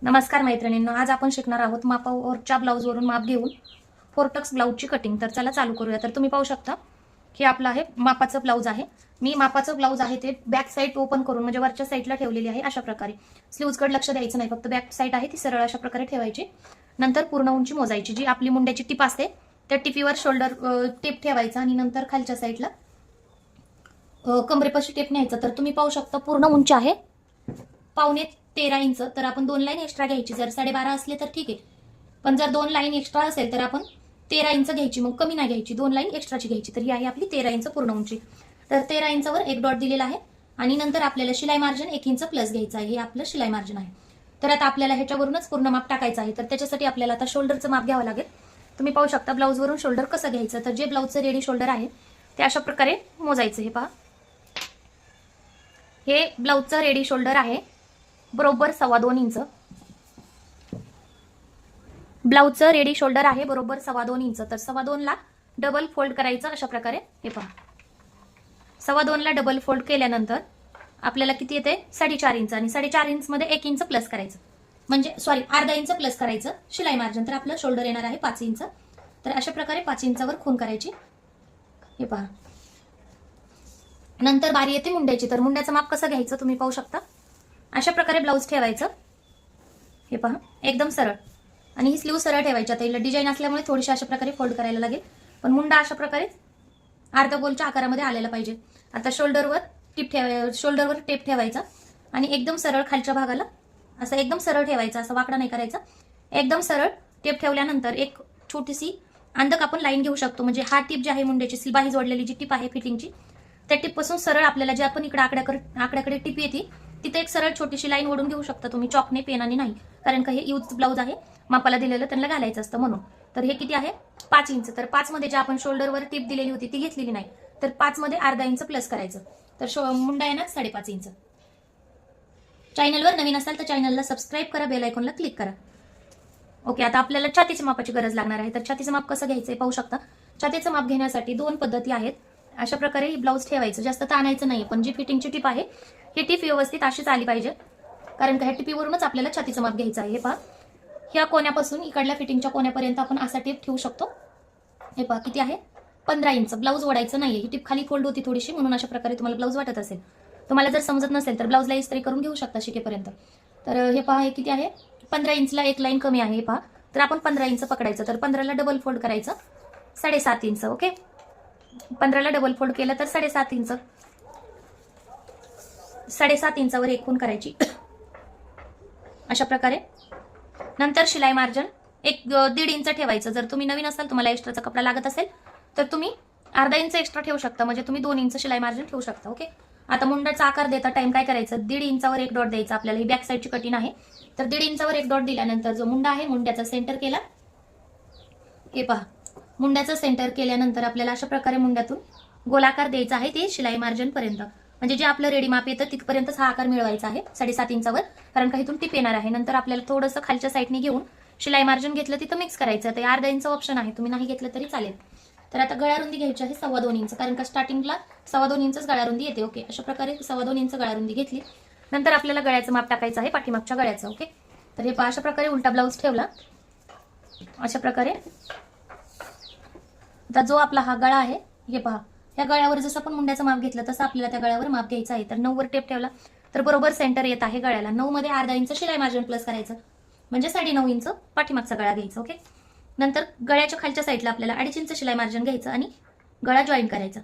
नमस्कार मैत्रिणींनो, आज आपण शिकणार आहोत मापावरच्या ब्लाऊजवरून माप घेऊन फोरटक्स ब्लाऊजची कटिंग. तर चला चालू करूया. तर तुम्ही पाहू शकता की आपलं आहे मापाचं ब्लाऊज आहे. मी मापाचं ब्लाऊज आहे ते बॅक साईड ओपन करून म्हणजे वरच्या साईडला ठेवलेली आहे. अशा प्रकारे स्लीव्जकडे लक्ष द्यायचं नाही, फक्त बॅक साईड आहे ती सरळ अशा प्रकारे ठेवायची. नंतर पूर्ण उंची मोजायची. जी आपली मुंड्याची टिप असते त्या टिपीवर शोल्डर टिप ठेवायचा आणि नंतर खालच्या साईडला कमरेपाशी टेप न्यायचं. तर तुम्ही पाहू शकता पूर्ण उंची आहे 13.5 इंच. तर आपण 2 लाईन एक्स्ट्रा घ्यायची. जर 12.5 असले तर ठीक आहे, पण जर 2 लाईन एक्स्ट्रा असेल तर आपण 13 इंच घ्यायची. मग कमी नाही घ्यायची, 2 लाईन एक्स्ट्राची घ्यायची. तर ही आहे आपली 13 इंच पूर्ण उंची. तर 13 इंचावर एक डॉट दिलेला आहे आणि नंतर आपल्याला शिलाई मार्जिन 1 इंच प्लस घ्यायचं आहे. हे आपलं शिलाई मार्जिन आहे. तर आता आपल्याला ह्याच्यावरूनच पूर्ण माप टाकायचं आहे. तर त्याच्यासाठी आपल्याला आता शोल्डरचं माप घ्यावं लागेल. तुम्ही पाहू शकता ब्लाऊजवरून शोल्डर कसं घ्यायचं. तर जे ब्लाऊजचं रेडी शोल्डर आहे ते अशा प्रकारे मोजायचं. हे पहा, हे ब्लाऊजचं रेडी शोल्डर आहे बरोबर 2.25 इंच. ब्लाऊजचं रेडी शोल्डर आहे बरोबर 2.25 इंच. तर 2.25 ला डबल फोल्ड करायचं अशा प्रकारे. हे पहा, 2.25 ला डबल फोल्ड केल्यानंतर आपल्याला किती येते 4.5 इंच. आणि 4.5 इंच मध्ये 1 इंच प्लस करायचं, म्हणजे सॉरी अर्धा इंच प्लस करायचं शिलाई मार्जिन. तर आपलं शोल्डर येणार आहे 5 इंच. तर अशा प्रकारे 5 इंचावर खून करायची. हे पहा, नंतर बारी येते मुंड्याची. तर मुंड्याचं माप कसं घ्यायचं तुम्ही पाहू शकता. अशा प्रकारे ब्लाऊज ठेवायचं. हे पहा, एकदम सरळ. आणि ही स्लीव सरळ ठेवायची. आता हिला डिझाईन असल्यामुळे थोडीशी अशा प्रकारे फोल्ड करायला लागेल, पण मुंडा अशा प्रकारे अर्धा गोलच्या आकारामध्ये आलेला पाहिजे. आता शोल्डरवर टेप ठेवायचा आणि एकदम सरळ खालच्या भागाला असं एकदम सरळ ठेवायचं. असं वाकडा नाही करायचा, एकदम सरळ टेप ठेवल्यानंतर एक छोटीशी अंधक आपण लाईन घेऊ शकतो. म्हणजे हा टिप जी आहे मुंड्याची बाही जोडलेली जी टिप आहे फिटिंगची, त्या टिपपासून सरळ आपल्याला जे आपण इकडे आकड्याकडे टिप येते तिथे एक सरळ छोटीशी लाईन ओढून घेऊ शकता तुम्ही, चॉकने पेनाने नाही, कारण का हे यूज ब्लाऊज आहे, मापाला दिलेलं त्यांना घालायचं असतं म्हणून. तर हे किती आहे 5 इंच. तर 5 मध्ये जे आपण शोल्डरवर टिप दिलेली होती ती घेतलेली नाही, तर 5 मध्ये अर्धा इंच प्लस करायचं. तर मुंडा येणार 5.5 इंच. चॅनलवर नवीन असाल तर चॅनलला सबस्क्राईब करा, बेल आयकॉनला क्लिक करा. ओके, आता आपल्याला छातीच्या मापाची गरज लागणार आहे. तर छातीचं माप कसं घ्यायचंय पाहू शकता. छातीचं माप घेण्यासाठी 2 पद्धती आहेत. अशा प्रकारे ब्लाऊज ठेवायचं, जास्त ताणायचं नाही, पण जी फिटिंगची टिप आहे ही टिप व्यवस्थित अशीच आली पाहिजे, कारण का ह्या टिपीवरूनच आपल्याला छातीचं माप घ्यायचं आहे. हे पहा, ह्या कोण्यापासून इकडल्या फिटिंगच्या कोण्यापर्यंत आपण असा टिप ठेवू शकतो. हे पहा किती आहे 15 इंच. ब्लाऊज ओढायचं नाहीये, ही टिप खाली फोल्ड होती थोडीशी, म्हणून अशा प्रकारे तुम्हाला ब्लाऊज वाटत असेल. तुम्हाला जर समजत नसेल तर ब्लाऊजला इस्त्री करून घेऊ शकता शिकेपर्यंत. तर हे पहा, हे किती आहे 15 इंचला एक लाईन कमी आहे. हे पहा, तर आपण 15 इंच पकडायचं. तर 15ला डबल फोल्ड करायचं 7.5 इंच. ओके, 15ला डबल फोल्ड केलं तर 7.5 इंच. 7.5 इंचावर एक खूण करायची अशा प्रकारे. नंतर शिलाई मार्जिन 1.5 इंच ठेवायचं. जर तुम्ही नवीन असाल, तुम्हाला एक्स्ट्राचा कपडा लागत असेल तर तुम्ही अर्धा इंच एक्स्ट्रा ठेवू शकता, म्हणजे तुम्ही 2 इंच शिलाई मार्जिन ठेवू शकता. ओके, आता मुंड्याचा आकार देता टाइम काय करायचं, 1.5 इंचावर एक डॉट द्यायचा. आपल्याला ही बॅक साईडची कटिंग आहे, तर 1.5 इंचावर एक डॉट दिल्यानंतर जो मुंडा आहे मुंड्याचा सेंटर केला. हे पहा, मुंड्याचा सेंटर केल्यानंतर आपल्याला अशा प्रकारे मुंड्यातून गोलाकार द्यायचा आहे ते शिलाई मार्जिन पर्यंत. म्हणजे जे आपलं रेडी माप येतं तिथपर्यंतच हा आकार मिळवायचा आहे 7.5 इंचावर, कारण का इथून टिप येणार आहे. नंतर आपल्याला थोडंसं खालच्या साईडने घेऊन शिलाई मार्जिन घेतलं तिथं मिक्स करायचं. ते अर्धा इंच ऑप्शन आहे, तुम्ही नाही घेतलं तरी चालेल. तर आता गळारुंदी घ्यायची आहे 2.25 इंच, कारण का स्टार्टिंगला 2.25 इंचच गळारुंदी येते. ओके, अशा प्रकारे 2.25 इंच गळारुंदी घेतली. नंतर आपल्याला गळ्याचं माप टाकायचं आहे पाठीमागच्या गळ्याचं. ओके, तर हे अशा प्रकारे उलटा ब्लाऊज ठेवला अशा प्रकारे. आता जो आपला हा गळा आहे, हे पहा, या गळ्यावर जसं आपण मुंड्याचं माप घेतलं तसं आपल्याला त्या गळ्यावर माप घ्यायचं आहे. तर 9 वर टेप ठेवला तर बरोबर सेंटर येत आहे गळ्याला. 9 मध्ये अर्धा इंच शिलाई मार्जिन प्लस करायचं, म्हणजे 9.5 इंच पाठीमागचा गळा घ्यायचा. ओके, नंतर गळ्याच्या खालच्या साईडला आपल्याला 2.5 इंच शिलाई मार्जिन घ्यायचं आणि गळा जॉईन करायचा.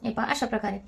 हे पहा, अशा प्रकारे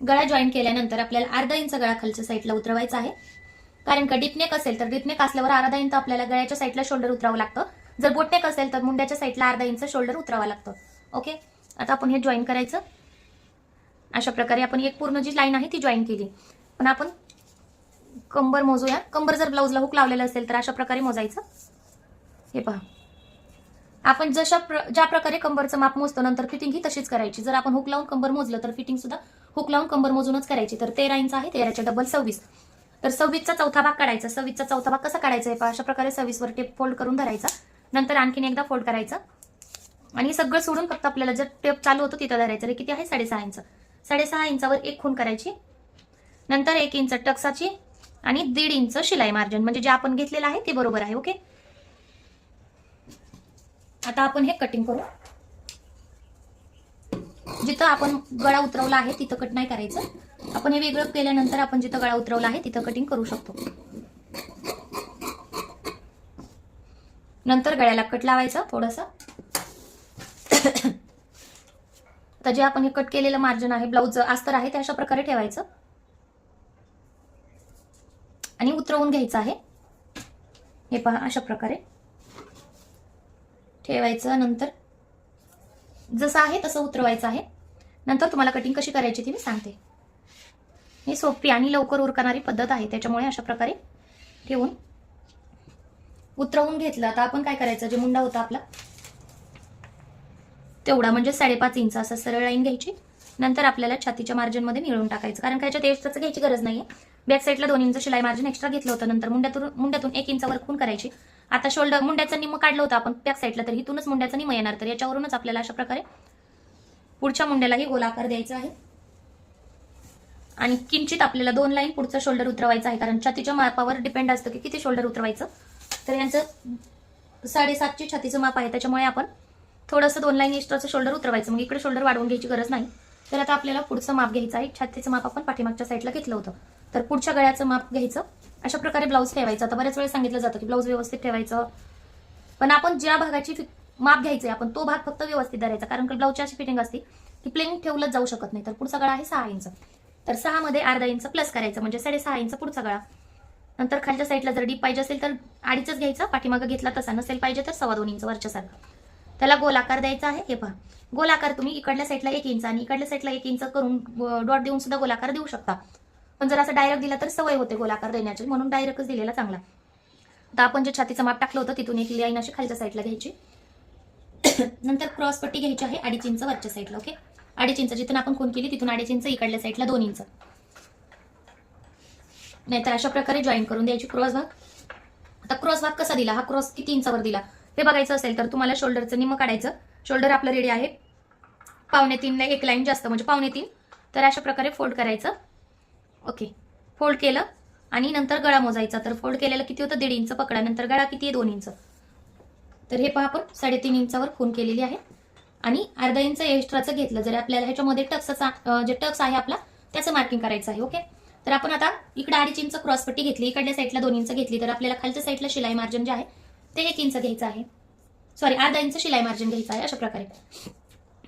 गळा जॉईन केल्यानंतर आपल्याला अर्धा इंच गळा खालच्या साईडला उतरवायचा आहे, कारण का डीपनेक असेल तर डीपनेक असल्यावर अर्धा इंच आपल्याला गळ्याच्या साईडला शोल्डर उतरावं लागतं. जर बोटनेक असेल तर मुंड्याच्या साईडला अर्धा इंच शोल्डर उतरावं लागतं. ओके, आता आपण हे जॉईन करायचं. अशा प्रकारे आपण एक पूर्ण जी लाईन आहे ती जॉईन केली. पण आपण कंबर मोजूया. कंबर जर ब्लाऊजला हुक लावलेलं असेल तर अशा प्रकारे मोजायचं. हे पहा, आपण ज्या प्रकारे कंबरचं माप मोजतो नंतर फिटिंग ही तशीच करायची. जर आपण हुक लावून कंबर मोजलं तर फिटिंग सुद्धा हुक लावून कंबर मोजूनच करायची. तर 13 इंच आहे, 13च्या डबल 26. तर 26चा चौथा भाग काढायचा. 26चा चौथा भाग कसा काढायचा आहे पहा, अशा प्रकारे 26 वर टेप फोल्ड करून धरायचा. नंतर आणखीन एकदा फोल्ड करायचा आणि सगळं सोडून फक्त आपल्याला जर टेप चालू होतो तिथं धरायचं. किती आहे 6.5 इंच. 6.5 इंचावर एक खूण करायची. नंतर 1 इंच टक्साची आणि 1.5 इंच शिलाई मार्जिन, म्हणजे जे आपण घेतलेलं आहे ते बरोबर आहे. ओके, आता आपण हे कटिंग करू. जिथं आपण गळा उतरवला आहे तिथं कट नाही करायचं. आपण हे वेगळं केल्यानंतर आपण जिथं गळा उतरवला आहे तिथं कटिंग करू शकतो. नंतर गळ्याला कट लावायचं थोडंसं. तर जे आपण हे कट केलेलं मार्जिन आहे, ब्लाऊज अस्तर आहे, ते अशा प्रकारे ठेवायचं आणि उतरवून घ्यायचं आहे. हे पहा, अशा प्रकारे ठेवायचं. नंतर जसं आहे तसं उतरवायचं आहे. नंतर तुम्हाला कटिंग कशी करायची ती मी सांगते. ही सोपी आणि लवकर उरकणारी पद्धत आहे, त्याच्यामुळे अशा प्रकारे ठेवून उतरवून घेतलं. आता आपण काय करायचं, जे मुंडा होता आपला तेवढा म्हणजे 5.5 इंच असं सरळ लाईन घ्यायची. नंतर आपल्याला छातीच्या मार्जिनमध्ये मिळवून टाकायचं, कारण काय एक्स्ट्राचं घ्यायची गरज नाहीये. बॅक साईडला 2 इंच शिलाई मार्जिन एक्स्ट्रा घेतलं होतं. नंतर मुंड्यातून 1 इंचावर खून करायची. आता शोल्डर मुंड्याचं निम्म काढलं होतं आपण बॅक साईडला, तर इथूनच मुंड्याचं निम्म येणार. तर याच्यावरूनच आपल्याला अशा प्रकारे पुढच्या मुंड्यालाही गोलाकार द्यायचा आहे. आणि किंचित आपल्याला 2 लाईन पुढचं शोल्डर उतरवायचं आहे, कारण छातीच्या मापावर डिपेंड असतं की किती शोल्डर उतरवायचं. तर यांचं 7.5 छातीचं माप आहे, त्याच्यामुळे आपण थोडंसं 2 लाईन एक्स्ट्राचं शोल्डर उतरवायचं. मग इकडे शोल्डर वाढवून घ्यायची गरज नाही. तर आता आपल्याला पुढचं माप घ्यायचं आहे. छातीचं माप आपण पाठीमागच्या साईडला घेतलं होतं, तर पुढच्या गळ्याचं माप घ्यायचं. अशा प्रकारे ब्लाऊज ठेवायचं. आता बऱ्याच वेळेस सांगितलं जातं की ब्लाऊज व्यवस्थित ठेवायचं, पण आपण ज्या भागाची माप घ्यायचंय आपण तो भाग फक्त व्यवस्थित धरायचा, कारण की ब्लाऊजची अशी फिटिंग असते की प्लेन ठेवलं जाऊ शकत नाही. तर पुढचा गळा आहे 6 इंच, तर 6 मध्ये अर्धा इंच प्लस करायचं, म्हणजे 6.5 इंच पुढचा गळा. नंतर खालच्या साईडला जर डीप पाहिजे असेल तर 2.5 घ्यायचा, पाठीमागं घेतला तसा, नसेल पाहिजे तर 2.25 इंच वरच्या सारखा. त्याला गोलाकार द्यायचा आहे. हे पहा, गोलाकार तुम्ही इकडल्या साईडला 1 इंच आणि इकडल्या साईडला 1 इंच करून डॉट देऊन सुद्धा गोलाकार देऊ शकता. पण जर असं डायरेक्ट दिला तर सवय होते गोलाकार देण्याची, म्हणून डायरेक्टच दिलेला चांगला. आता आपण जे छातीचं माप टाकलं होतं तिथून एक लाईन अशी खालच्या साईडला घ्यायची. नंतर क्रॉस पट्टी घ्यायची आहे 2.5 इंच वरच्या साईडला. ओके, 2.5 इंच जिथून आपण खून केली तिथून 2.5 इंच, इकडल्या साईडला 2 इंच. नाहीतर अशा प्रकारे जॉईन करून द्यायची क्रॉस भाग. आता क्रॉस भाग कसा दिला, हा क्रॉस किती इंचावर दिला हे बघायचं असेल तर तुम्हाला शोल्डरचं निम्म काढायचं. शोल्डर आपलं रेडी आहे 2.25 ला 1 लाईन जास्त, म्हणजे 2.25. तर अशा प्रकारे फोल्ड करायचं. ओके, फोल्ड केलं आणि नंतर गळा मोजायचा. तर फोल्ड केलेलं किती होतं, 1.5 इंच पकडा. नंतर गळा किती आहे, 2 इंच. तर हे पहा, आपण 3.5 इंचावर खून केलेली आहे आणि अर्धा इंच एक्स्ट्राचं घेतलं. जर आपल्याला ह्याच्यामध्ये टक्सचा जे टक्स आहे आपला त्याचं मार्किंग करायचं आहे. ओके, तर आपण आता इकडे 2.5 इंच क्रॉस पट्टी घेतली, इकडल्या साईडला 2 इंच घेतली. तर आपल्याला खालच्या साईडला शिलाई मार्जिन जे आहे ते 1 इंच घ्यायचं आहे. सॉरी, अर्धा इंच शिलाई मार्जिन घ्यायचं आहे. अशा प्रकारे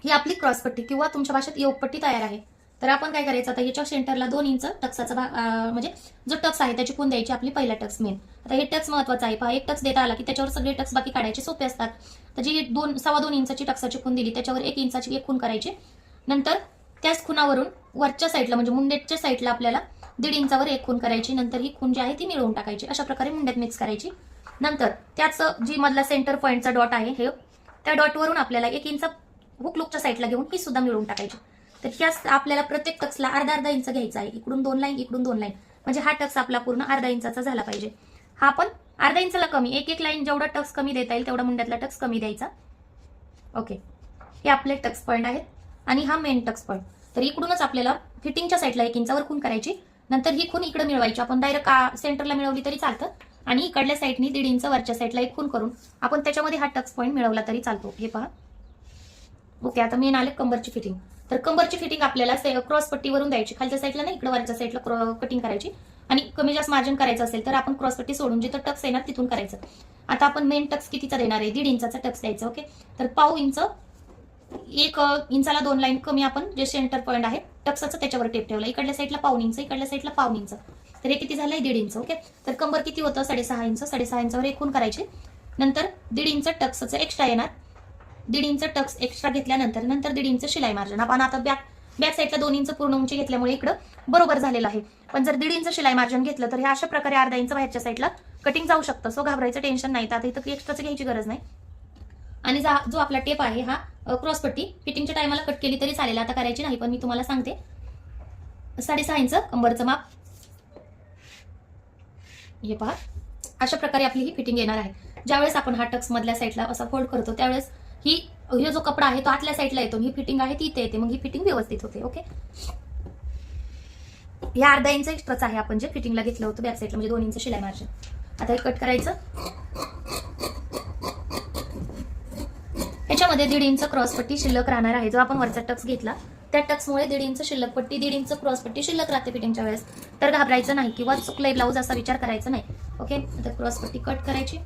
ही आपली क्रॉस पट्टी किंवा तुमच्या भाषेत योगपट्टी तयार आहे. तर आपण काय करायचं, आता याच्या सेंटरला 2 इंच टक्साचा भाग, म्हणजे जो टक्स आहे त्याची खून द्यायची आपली पहिला टक्स मेन. आता हे टक्स महत्वाचं आहे. पहा, एक टक्स देता आला की त्याच्यावर सगळे टक्स बाकी काढायचे सोपे असतात. तर जी 2.25 इंचाची टक्साची खून दिली त्याच्यावर 1 इंचाची एक खून करायची. नंतर त्याच खुनावरून वरच्या साईडला म्हणजे मुंड्याच्या साईडला आपल्याला 1.5 इंचावर एक खून करायची. नंतर ही खून जी आहे ती मिळवून टाकायची. अशा प्रकारे मुंड्यात मिक्स करायची. नंतर त्याच जी मधला सेंटर पॉईंटचा डॉट आहे हे, त्या डॉटवरून आपल्याला 1 इंच हुक लुकच्या साईडला घेऊन ही सुद्धा मिळवून टाकायची. तर ह्या आपल्याला प्रत्येक टक्सला अर्धा इंच घ्यायचा आहे. इकडून 2 लाईन, इकडून 2 लाईन, म्हणजे हा टक्स आपला पूर्ण अर्धा इंचाचा झाला पाहिजे. हा पण अर्धा इंचाला कमी, एक लाईन जेवढा टक्स कमी देता येईल तेवढा मुंड्यातला टक्स कमी द्यायचा. ओके, हे आपले टक्स पॉईंट आहेत आणि हा मेन टक्स पॉईंट. तर इकडूनच आपल्याला फिटिंगच्या साईडला 1 इंचावर खून करायची. नंतर ही खून इकडे मिळवायची. आपण डायरेक्ट सेंटरला मिळवली तरी चालतं आणि इकडल्या साईडनी 1.5 इंच वरच्या साईडला एक खून करून आपण त्याच्यामध्ये हा टक्स पॉईंट मिळवला तरी चालतो. हे पहा. ओके, आता मेन आले कंबरची फिटिंग. तर कंबरची फिटिंग आपल्याला क्रॉस पट्टीवरून द्यायची. खालच्या साईडला नाही, इकडे वरच्या साईडला कटिंग करायची. आणि कमी जास्त मार्जिन करायचं असेल तर आपण क्रॉस पट्टी सोडून जिथं टक्स येणार तिथून करायचं. आता आपण मेन टक्स कितीचा देणार आहे, 1.5 इंचाचा टक्स द्यायचा. ओके, तर 1.5 इंच, 1 इंचाला 2 लाईन कमी आपण जे सेंटर पॉईंट आहे टक्साचं त्याच्यावर टेप ठेवला. इकडल्या साईडला 1.5 इंच, इकडल्या साईडला 1.5 इंच. तर हे किती झालंय, 1.5 इंच. ओके, तर कंबर किती होतं, 6.5 इंच. 6.5 इंचावर एक खून करायची. नंतर 1.5 इंच टक्सचं एक्स्ट्रा येणार. 1.5 इंच टक्स एक्स्ट्रा घेतल्यानंतर 1.5 इंच शिलाई मार्जिन. आपण आता बॅक साईडला 2 इंच पूर्ण उंची घेतल्यामुळे इकडं बरोबर झालेलं आहे. पण जर 1.5 इंच शिलाई मार्जिन घेतलं तर हे अशा प्रकारे अर्धा इंच बाहेरच्या साईडला कटिंग जाऊ शकतं. सो घाबरायचं टेन्शन नाही. आता इथं एक्स्ट्राचं घ्यायची गरज नाही. आणि जो आपला टेप आहे हा क्रॉस पट्टी फिटिंगच्या टायमाला कट केली तरी चालेल, आता करायची नाही, पण मी तुम्हाला सांगते. 6.5 इंच कंबरचं माप. हे पहा, अशा प्रकारे आपली ही फिटिंग येणार आहे. ज्यावेळेस आपण हा टक्स मधल्या साईडला असा फोल्ड करतो त्यावेळेस ही जो कपडा आहे तो आतल्या साईडला येतो, ही फिटिंग आहे ती इथे येते, मग ही फिटिंग व्यवस्थित होते. ओके, हे अर्धा इंच एक्स्ट्राच आहे आपण जे फिटिंगला घेतलं होतं बॅक साईडला, म्हणजे 2 इंच शिलाई मार्जिन. आता हे कट करायचं. ह्याच्यामध्ये 1.5 इंच क्रॉस पट्टी शिल्लक राहणार आहे. जो आपण वरचा टक्स घेतला त्या टक्समुळे 1.5 इंच शिल्लक पट्टी, 1.5 इंच क्रॉस पट्टी शिल्लक राहते फिटिंगच्या वेळेस. तर घाबरायचं नाही किंवा चुकलंय ब्लाऊज असा विचार करायचा नाही. ओके, आता क्रॉस पट्टी कट करायची.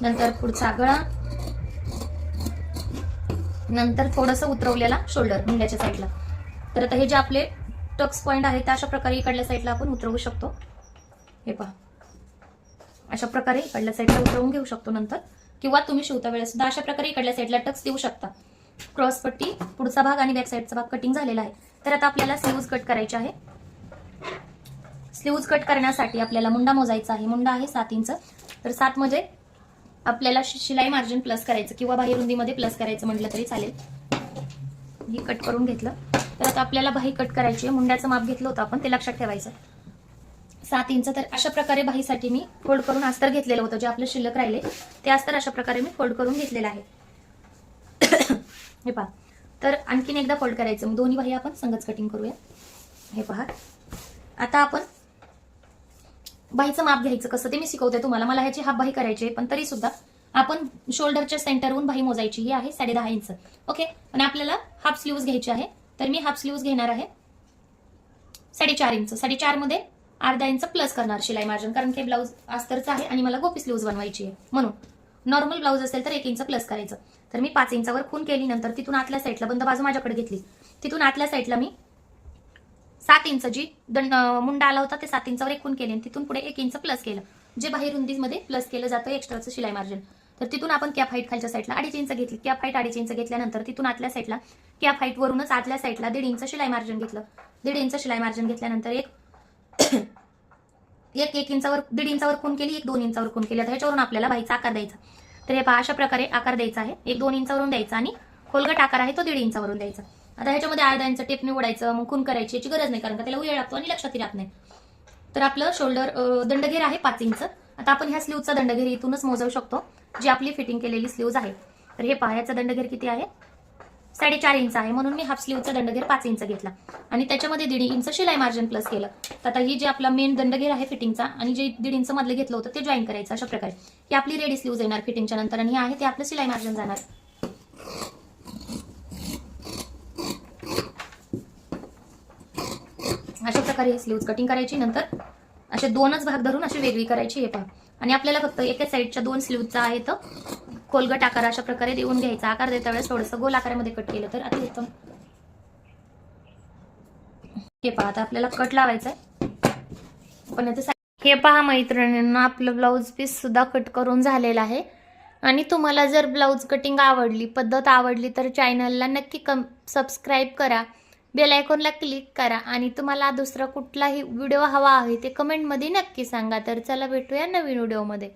नंतर पुढचा गळा, नंतर थोडंसं उतरवलेला शोल्डर मुंड्याच्या साईडला. तर आता हे जे आपले टक्स पॉइंट आहे त्या अशा प्रकारे इकडल्या साईडला आपण उतरवू शकतो. हे पहा, अशा प्रकारे इकडल्या साईडला उतरवून घेऊ शकतो नंतर, किंवा तुम्ही शिवता वेळेस सुद्धा अशा प्रकारे इकडल्या साईडला टक्स देऊ शकता. क्रॉस पट्टी, पुढचा भाग आणि बॅक साईडचा भाग कटिंग झालेला आहे. तर आता आपल्याला स्लीव्ज कट करायचे आहे. स्लीव्ज कट करण्यासाठी आपल्याला मुंडा मोजायचा आहे. मुंडा आहे 7 इंच. तर 7 मध्ये आपल्याला शिलाई मार्जिन प्लस करायचं किंवा बाही रुंदीमध्ये प्लस करायचं म्हटलं तरी चालेल. हे कट करून घेतलं. तर आता आपल्याला बाही कट करायची आहे. मुंड्याचं माप घेतलं होतं आपण, ते लक्षात ठेवायचं 7 इंच. तर अशा प्रकारे बाहीसाठी मी फोल्ड करून अस्तर घेतलेलं होतं. जे आपलं शिल्लक राहिले ते अस्तर अशा प्रकारे मी फोल्ड करून घेतलेलं आहे. हे पहा, तर आणखीन एकदा फोल्ड करायचं. मग दोन्ही बाही आपण संगच कटिंग करूया. हे पहा, आता आपण बाहीचं माप घ्यायचं कसं ते मी शिकवते तुम्हाला. मला ह्याची हाफ बाही करायची आहे, पण तरी सुद्धा आपण शोल्डरच्या सेंटरवरून बाही मोजायची. ही आहे 10.5 इंच. ओके, आणि आपल्याला हाफ स्लीव्ज घ्यायची आहे. तर मी हाफ स्लीव्ज घेणार आहे 4.5 इंच. 4.5 मध्ये अर्धा इंच प्लस करणार शिलाई मार्जिन, कारण की ब्लाऊज अस्तरचं आहे आणि मला गोपी स्लीव्ज बनवायची आहे. म्हणून नॉर्मल ब्लाऊज असेल तर 1 इंच प्लस करायचं. तर मी 5 इंचावर खून केली. नंतर तिथून आतल्या साईडला बंद बाजू माझ्याकडे घेतली. तिथून आतल्या साईडला मी 7 इंच जी मुंडा आला होता ते 7 इंचावर एक खून केले आणि तिथून पुढे 1 इंच प्लस केलं, जे बाहेर रुंदीमध्ये प्लस केलं जातं एक्स्ट्राचं शिलाई मार्जिन. तर तिथून आपण कॅप हाईट खालच्या साईडला 2.5 इंच घेतली. कॅप हाईट 2.5 इंच घेतल्यानंतर तिथून आतल्या साईडला कॅप हाईट वरूनच आतल्या साईडला 1.5 इंच शिलाई मार्जिन घेतलं. 1.5 इंच शिलाई मार्जिन घेतल्यानंतर एक इंचावर 1.5 इंचावर खून केली, 2 इंचावर खून केली. आता ह्याच्यावरून आपल्याला बाहीचा आकार द्यायचा. तर हे पहा, अशा प्रकारे आकार द्यायचा आहे. 1-2 इंचावरून द्यायचा आणि खोलगट आकार आहे तो 1.5 इंचावरून द्यायचा. आता ह्याच्यामध्ये अर्धा इंच टेप निवडायचं, मग खून करायची याची गरज नाही, कारण का त्याला वेळ लागतो आणि लक्षातही राहत नाही. तर आपलं शोल्डर दंडघेर आहे 5 इंच. आता आपण ह्या स्लीवचा दंडघेर इथूनच मोजू शकतो, जी आपली फिटिंग केलेली स्लीव्ज आहे. तर हे पहा, याचा दंडघेर किती आहे? 4.5 इंच आहे. म्हणून मी हाफ स्लीवचा दंडघेर 5 इंच घेतला आणि त्याच्यामध्ये 1.5 इंच शिलाई मार्जिन प्लस केलं. तर आता ही जे आपला मेन दंडघेर आहे फिटिंगचा आणि जे 1.5 इंच मधलं घेतलं होतं ते जॉईन करायचं. अशा प्रकारे ही आपली रेडी स्लीव्ज येणार फिटिंगच्या नंतर, आणि हे आहे ते आपलं शिलाई मार्जिन जाणार. अशा प्रकारे ही स्लीव्ज कटिंग करायची. नंतर असे 2च भाग धरून अशी वेगळी करायची. हे पहा, आणि आपल्याला फक्त एका साईडच्या 2 स्लीव्जचा आहे तर खोलगट आकार अशा प्रकारे देऊन घ्यायचा. आकार देता वेळेस थोडंसं गोल आकारामध्ये कट केलं तर अतिउत्तम. हे पहा, आता आपल्याला कट लावायचा आहे. पण हे पहा मैत्रिणींना, आपलं ब्लाऊज पीस सुद्धा कट करून झालेला आहे. आणि तुम्हाला जर ब्लाऊज कटिंग आवडली, पद्धत आवडली तर चॅनलला नक्की सबस्क्राईब करा, बेल आयकॉनला क्लिक करा आणि तुम्हाला दुसरा कुठलाही व्हिडिओ हवा आहे ते कमेंटमध्ये नक्की सांगा. तर चला भेटूया नवीन व्हिडिओमध्ये.